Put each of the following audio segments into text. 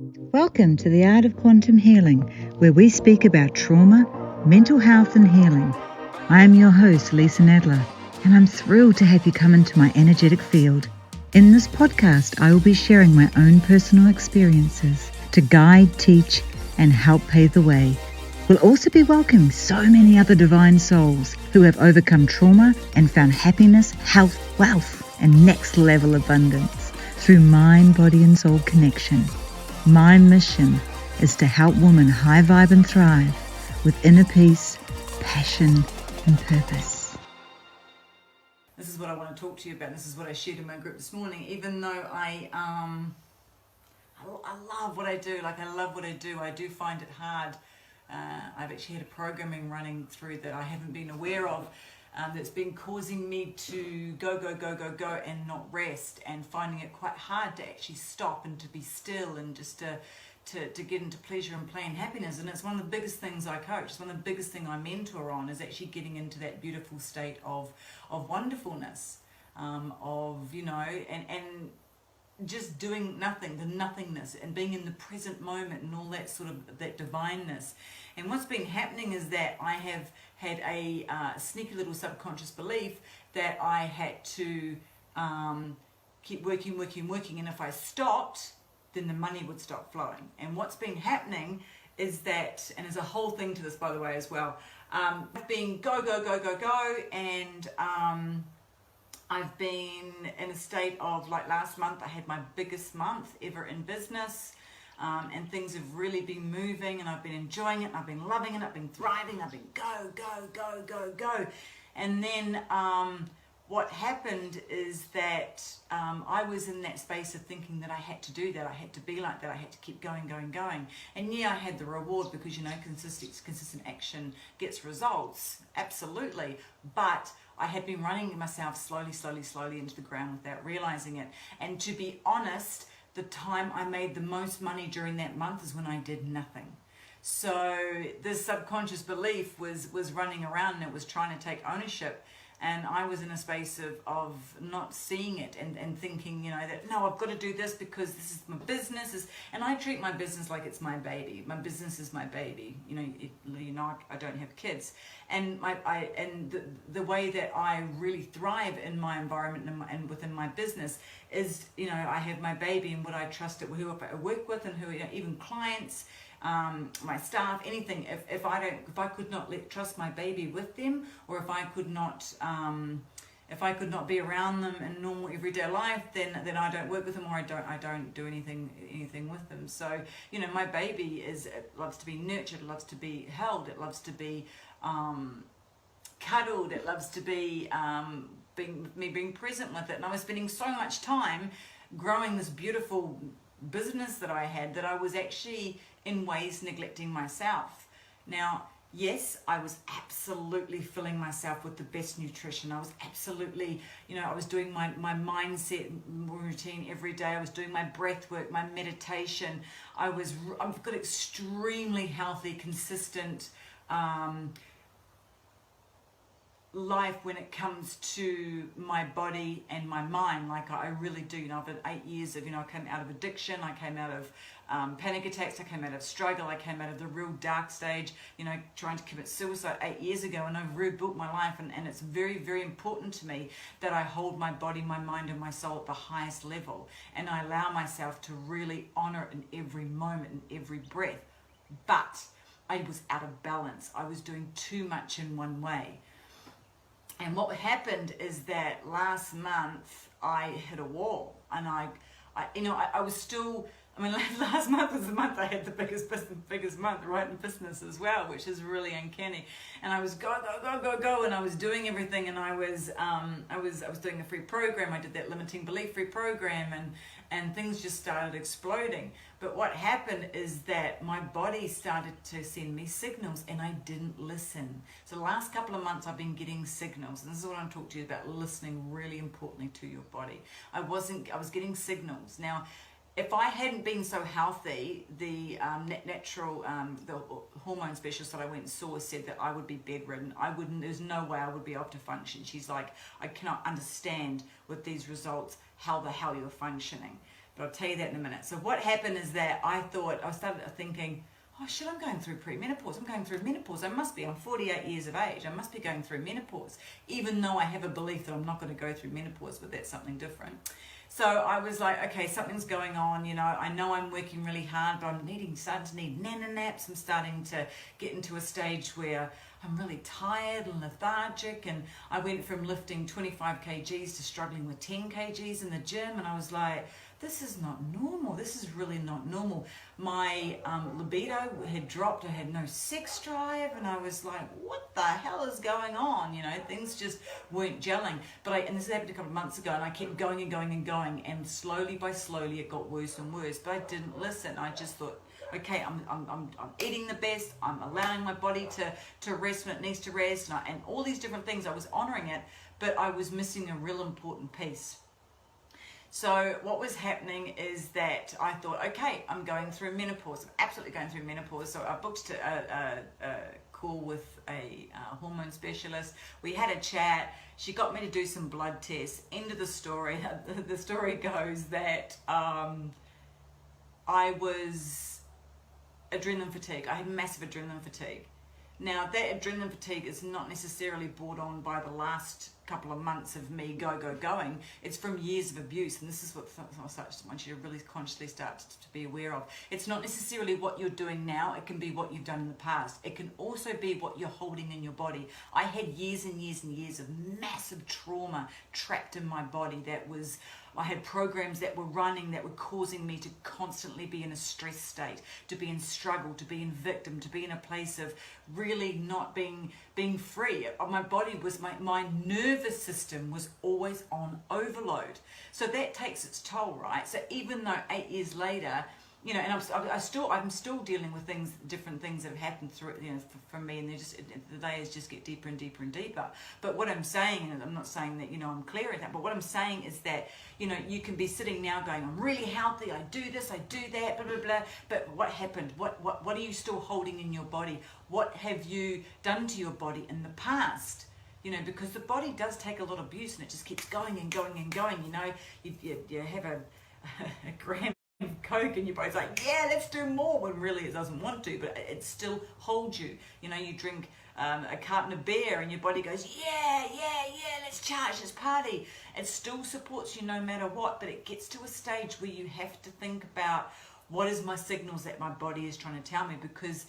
Welcome to the Art of Quantum Healing, where we speak about trauma, mental health and healing. I am your host, Lisa Nadler, and I'm thrilled to have you come into my energetic field. In this podcast, I will be sharing my own personal experiences to guide, teach, and help pave the way. We'll also be welcoming so many other divine souls who have overcome trauma and found happiness, health, wealth, and next level abundance through mind, body, and soul connection. My mission is to help women high vibe and thrive with inner peace, passion, and purpose. This is what I want to talk to you about. This is what I shared in my group this morning. Even though I love what I do, I do find it hard. I've actually had a programming running through that I haven't been aware of. That's been causing me to go and not rest, and finding it quite hard to actually stop and to be still and just to get into pleasure and play and happiness. And it's one of the biggest things I coach. It's one of the biggest things I mentor on, is actually getting into that beautiful state of wonderfulness, and just doing nothing, the nothingness, and being in the present moment and all that sort of that divineness. And what's been happening is that I have had a sneaky little subconscious belief that I had to keep working, and if I stopped, then the money would stop flowing. And what's been happening is that, and there's a whole thing to this, by the way, as well. I've been go, and I've been in a state of, like last month, I had my biggest month ever in business, and things have really been moving, and I've been enjoying it, and I've been loving it, I've been thriving, I've been go. And then what happened is that I was in that space of thinking that I had to do that, I had to be like that, I had to keep going. And yeah, I had the reward because, consistent action gets results, absolutely. But I had been running myself slowly into the ground without realizing it. And to be honest, the time I made the most money during that month is when I did nothing. So this subconscious belief was running around, and it was trying to take ownership. And I was in a space of not seeing it and thinking, that no, I've got to do this because this is my business. And I treat my business like it's my baby. My business is my baby. I don't have kids. And the way that I really thrive in my environment and within my business is, I have my baby, and what I trust it, who I work with, and who, even clients, my staff, anything. If I could not trust my baby with them, or if I could not be around them in normal everyday life, then I don't work with them, or I don't do anything with them. So my baby it loves to be nurtured, it loves to be held, it loves to be cuddled, it loves to be being present with it. And I was spending so much time growing this beautiful business that I had, that I was actually in ways neglecting myself. Now, yes, I was absolutely filling myself with the best nutrition. I was absolutely, I was doing my mindset routine every day. I was doing my breath work, my meditation. I've got extremely healthy, consistent life when it comes to my body and my mind. Like I really do. I've had 8 years of, I came out of addiction, I came out of panic attacks, I came out of struggle, I came out of the real dark stage, trying to commit suicide 8 years ago, and I've rebuilt my life, and it's very, very important to me that I hold my body, my mind, and my soul at the highest level, and I allow myself to really honor it in every moment, in every breath. But I was out of balance. I was doing too much in one way. And what happened is that last month I hit a wall, and I was still, last month was the month I had the biggest month, right, in business as well, which is really uncanny. And I was go, and I was doing everything, and I was doing a free program. I did that limiting belief free program, and things just started exploding. But what happened is that my body started to send me signals, and I didn't listen. So the last couple of months I've been getting signals, and this is what I'm talking to you about, listening really importantly to your body. I was getting signals. Now, if I hadn't been so healthy, the the hormone specialist that I went and saw said that I would be bedridden. There's no way I would be able to function. She's like, I cannot understand with these results how the hell you're functioning. but I'll tell you that in a minute. So what happened is that I started thinking, oh shit, I'm going through premenopause. I'm going through menopause. I'm 48 years of age. I must be going through menopause, even though I have a belief that I'm not going to go through menopause, but that's something different. So I was like, okay, something's going on. I know I'm working really hard, but I'm starting to need nana naps. I'm starting to get into a stage where I'm really tired and lethargic. And I went from lifting 25 kgs to struggling with 10 kgs in the gym. And I was like, this is not normal. This is really not normal. My libido had dropped. I had no sex drive. And I was like, what the hell is going on? Things just weren't gelling. And this happened a couple of months ago, and I kept going and going and going. And slowly by slowly, it got worse and worse. But I didn't listen. I just thought, okay, I'm eating the best. I'm allowing my body to rest when it needs to rest. And all these different things. I was honoring it, but I was missing a real important piece. So what was happening is that I thought, okay, I'm going through menopause. I'm absolutely going through menopause. So I booked a call with a hormone specialist. We had a chat. She got me to do some blood tests. End of the story. The story goes that I was adrenaline fatigue. I had massive adrenaline fatigue. Now, that adrenaline fatigue is not necessarily brought on by the last couple of months of me going. It's from years of abuse, and this is what I want you to really consciously start to be aware of. It's not necessarily what you're doing now. It can be what you've done in the past. It can also be what you're holding in your body. I had years and years and years of massive trauma trapped in my body. I had programs that were running that were causing me to constantly be in a stress state, to be in struggle, to be in victim, to be in a place of really not being free. My body was, my nervous system was always on overload. So that takes its toll, right? So even though 8 years later, and I'm still dealing with different things that have happened through, from me, and the layers just get deeper and deeper and deeper. But what I'm saying, and I'm not saying that, I'm clear at that, but what I'm saying is that, you can be sitting now going, I'm really healthy, I do this, I do that, blah, blah, blah. But what happened? What are you still holding in your body? What have you done to your body in the past? Because the body does take a lot of abuse, and it just keeps going and going and going. You have a gram Coke and your body's like, yeah, let's do more, when really it doesn't want to, but it still holds you. You drink a carton of beer and your body goes, yeah, let's charge, let's party. It still supports you no matter what, but it gets to a stage where you have to think about, what is my signals that my body is trying to tell me? Because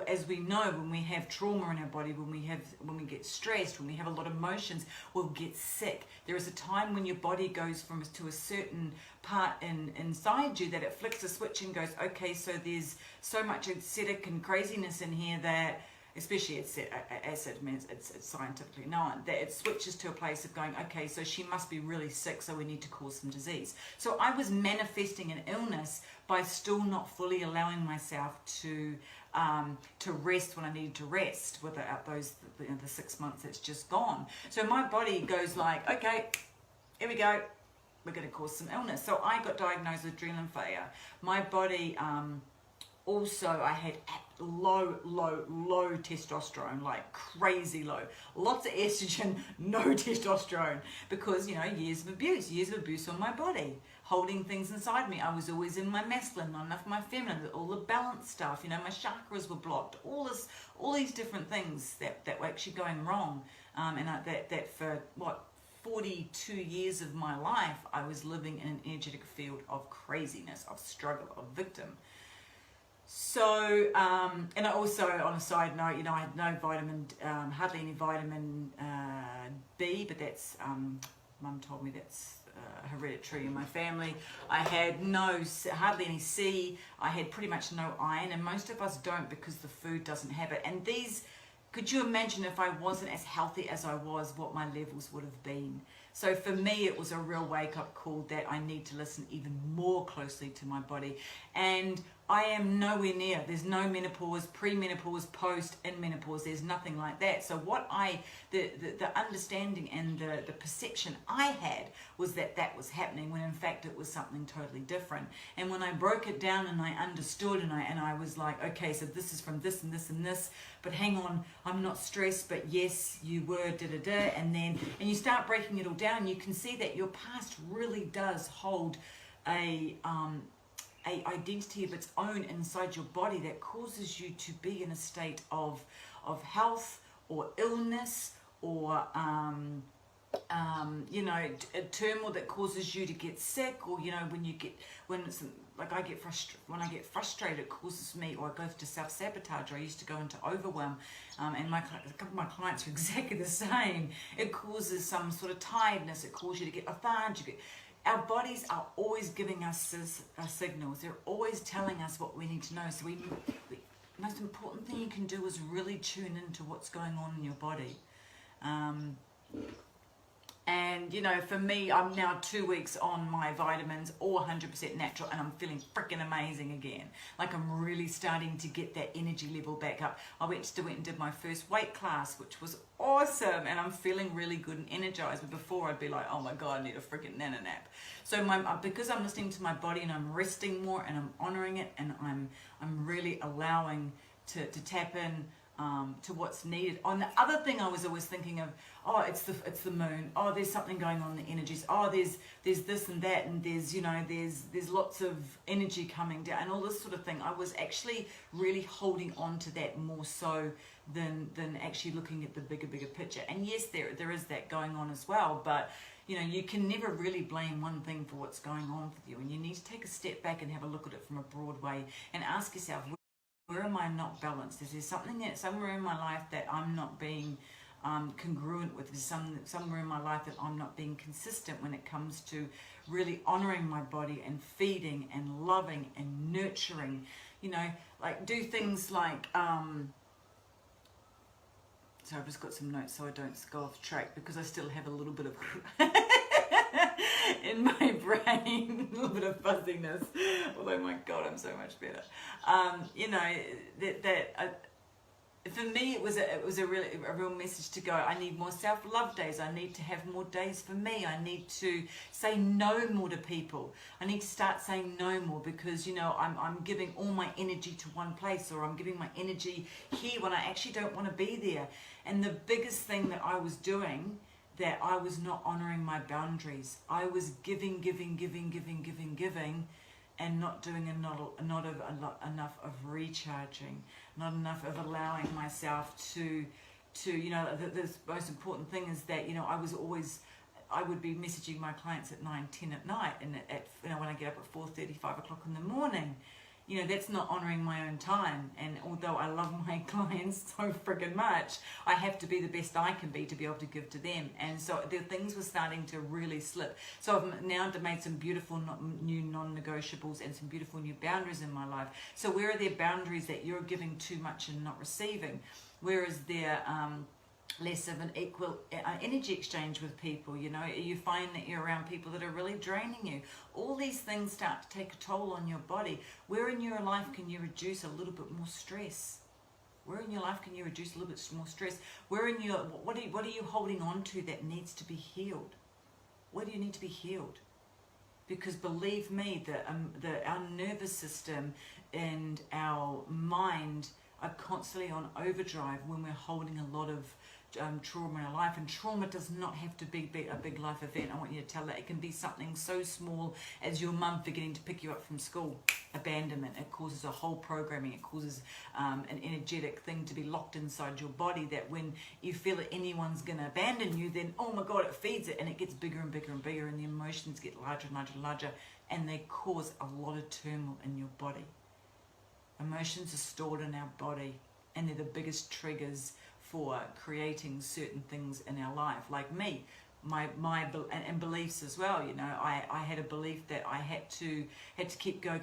as we know, when we have trauma in our body, when we get stressed, when we have a lot of emotions, we'll get sick. There is a time when your body goes to a certain part inside you that it flicks a switch and goes, okay, so there's so much acidic and craziness in here that, especially acid, means it's scientifically known, that it switches to a place of going, okay, so she must be really sick, so we need to cause some disease. So I was manifesting an illness by still not fully allowing myself to rest when I needed to rest without those the 6 months that's just gone. So my body goes like, okay, here we go, we're going to cause some illness. So I got diagnosed with adrenaline failure. My body also, I had low testosterone, like crazy low. Lots of estrogen, no testosterone, because, years of abuse on my body, holding things inside me. I was always in my masculine, not enough my feminine, all the balance stuff, my chakras were blocked, all these different things that were actually going wrong. That for 42 years of my life, I was living in an energetic field of craziness, of struggle, of victim. So, and I also, on a side note, I had no hardly any vitamin B, but that's, Mum told me that's hereditary in my family. I had hardly any C. I had pretty much no iron, and most of us don't, because the food doesn't have it. And could you imagine if I wasn't as healthy as I was, what my levels would have been? So for me, it was a real wake-up call that I need to listen even more closely to my body. And I am nowhere near. There's no menopause, pre-menopause, post, in menopause. There's nothing like that. So what the understanding and the perception I had was that was happening, when in fact it was something totally different. And when I broke it down and I understood, and I was like, okay, so this is from this and this and this, but hang on, I'm not stressed, but yes, you were, and you start breaking it all down, you can see that your past really does hold a identity of its own inside your body that causes you to be in a state of health or illness or a turmoil that causes you to get sick, or when I get frustrated, it causes me, or I go to self-sabotage, or I used to go into overwhelm, and a couple of my clients are exactly the same. It causes some sort of tiredness, it causes you to get lethargic. Our bodies are always giving us signals. They're always telling us what we need to know. So the most important thing you can do is really tune into what's going on in your body. And for me, I'm now 2 weeks on my vitamins, all 100% natural, and I'm feeling freaking amazing again. Like, I'm really starting to get that energy level back up. I went and did my first weight class, which was awesome, and I'm feeling really good and energized. But before, I'd be like, oh my god, I need a freaking nana nap. So because I'm listening to my body, and I'm resting more, and I'm honoring it, and I'm really allowing to tap in to what's needed. On the other thing, I was always thinking of, it's the moon. Oh, there's something going on in the energies. Oh, there's this and that, and there's lots of energy coming down, and all this sort of thing. I was actually really holding on to that more so than actually looking at the bigger picture. And yes, there is that going on as well, but you can never really blame one thing for what's going on with you, and you need to take a step back and have a look at it from a broad way and ask yourself, where am I not balanced? Is there something somewhere in my life that I'm not being congruent with? Is somewhere in my life that I'm not being consistent when it comes to really honoring my body and feeding and loving and nurturing? Like do things like so I've just got some notes so I don't go off track, because I still have a little bit of in my brain, a little bit of fuzziness, although my god, I'm so much better. For me, it was a real message to go. I need more self-love days. I need to have more days for me. I need to say no more to people. I need to start saying no more, because I'm giving all my energy to one place, or I'm giving my energy here when I actually don't want to be there. And the biggest thing that I was doing, that I was not honoring my boundaries. I was giving, and not doing enough of recharging, not enough of allowing myself to the most important thing is that I would be messaging my clients at 9-10 at night, and when I get up at 4:30, 5 o'clock in the morning. That's not honoring my own time. And although I love my clients so freaking much, I have to be the best I can be to be able to give to them. And so the things were starting to really slip. So I've now made some beautiful new non-negotiables and some beautiful new boundaries in my life. So where are there boundaries that you're giving too much and not receiving? Where is there less of an equal energy exchange with people? You find that you're around people that are really draining you. All these things start to take a toll on your body. Where in your life can you reduce a little bit more stress? Where in your life can you reduce a little bit more stress? Where in your what are you holding on to that needs to be healed? Where do you need to be healed? Because believe me, our nervous system and our mind are constantly on overdrive when we're holding a lot of trauma in our life. And trauma does not have to be a big life event. I want you to tell that. It can be something so small as your mum forgetting to pick you up from school. Abandonment. It causes a whole programming. It causes an energetic thing to be locked inside your body, that when you feel that anyone's going to abandon you, then oh my god, it feeds it, and it gets bigger and bigger and bigger, and the emotions get larger and larger and larger, and they cause a lot of turmoil in your body. Emotions are stored in our body, and they're the biggest triggers for creating certain things in our life. Like me, and beliefs as well. I had a belief that I had to keep go.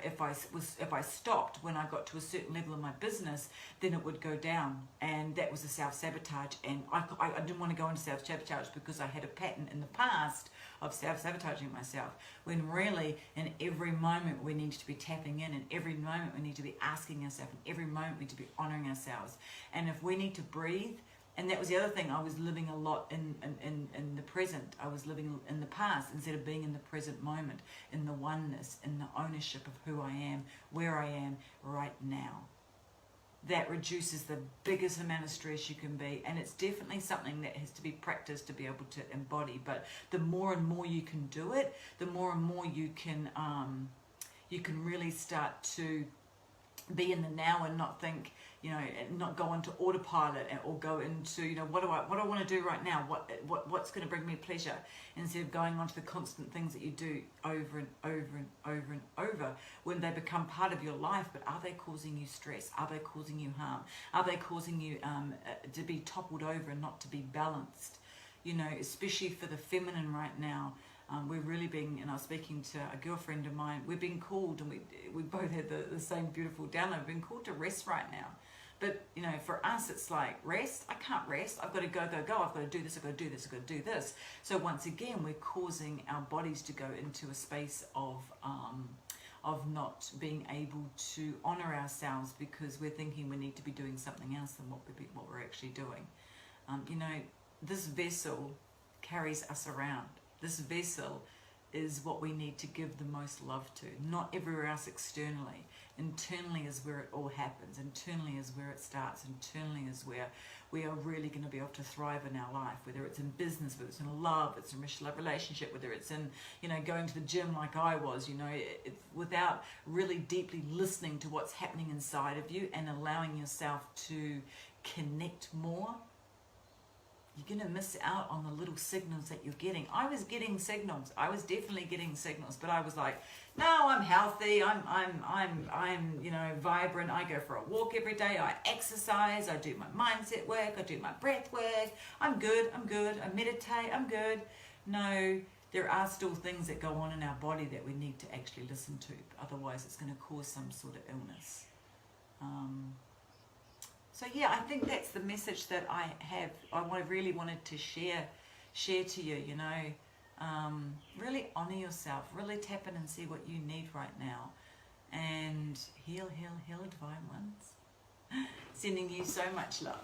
If I stopped when I got to a certain level of my business, then it would go down, and that was a self-sabotage. And I didn't want to go into self-sabotage because I had a pattern in the past of self-sabotaging myself, when really in every moment we need to be tapping in every moment we need to be asking ourselves, in every moment we need to be honoring ourselves. And if we need to breathe, and that was the other thing, I was living a lot in the present. I was living in the past instead of being in the present moment, in the oneness, in the ownership of who I am, where I am right now. that reduces the biggest amount of stress you can be. And it's definitely something that has to be practiced to be able to embody. But the more and more you can do it, the more and more you can really start to be in the now and not think, and not go into autopilot or go into, what do I want to do right now? What's going to bring me pleasure? Instead of going on to the constant things that you do over and over and over and over when they become part of your life. But are they causing you stress? Are they causing you harm? Are they causing you to be toppled over and not to be balanced? Especially for the feminine right now. We're really being, and I was speaking to a girlfriend of mine, we're being called, and we both had the same beautiful download, we've been called to rest right now. But, for us, it's like, rest? I can't rest. I've got to go. I've got to do this, I've got to do this, I've got to do this. So once again, we're causing our bodies to go into a space of not being able to honor ourselves because we're thinking we need to be doing something else than what we're actually doing. This vessel carries us around. This vessel is what we need to give the most love to, not everywhere else externally. Internally is where it all happens. Internally is where it starts. Internally is where we are really going to be able to thrive in our life, whether it's in business, whether it's in love, it's in a relationship, whether it's in, going to the gym like I was, without really deeply listening to what's happening inside of you and allowing yourself to connect more. You're going to miss out on the little signals that you're getting. I was getting signals. I was definitely getting signals, but I was like, no, I'm healthy. I'm vibrant. I go for a walk every day. I exercise. I do my mindset work. I do my breath work. I'm good. I meditate. I'm good. No, there are still things that go on in our body that we need to actually listen to. Otherwise, it's going to cause some sort of illness. So yeah, I think that's the message that I really wanted to share to you, really honor yourself, really tap in and see what you need right now. And heal, divine ones. Sending you so much love.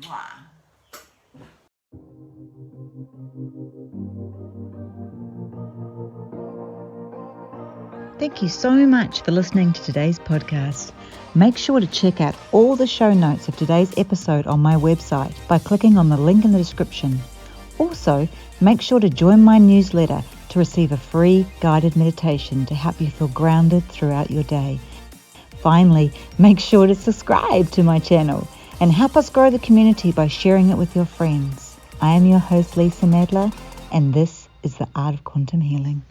Mwah. Thank you so much for listening to today's podcast. Make sure to check out all the show notes of today's episode on my website by clicking on the link in the description. Also, make sure to join my newsletter to receive a free guided meditation to help you feel grounded throughout your day. Finally, make sure to subscribe to my channel and help us grow the community by sharing it with your friends. I am your host, Lisa Nadler, and this is the Art of Quantum Healing.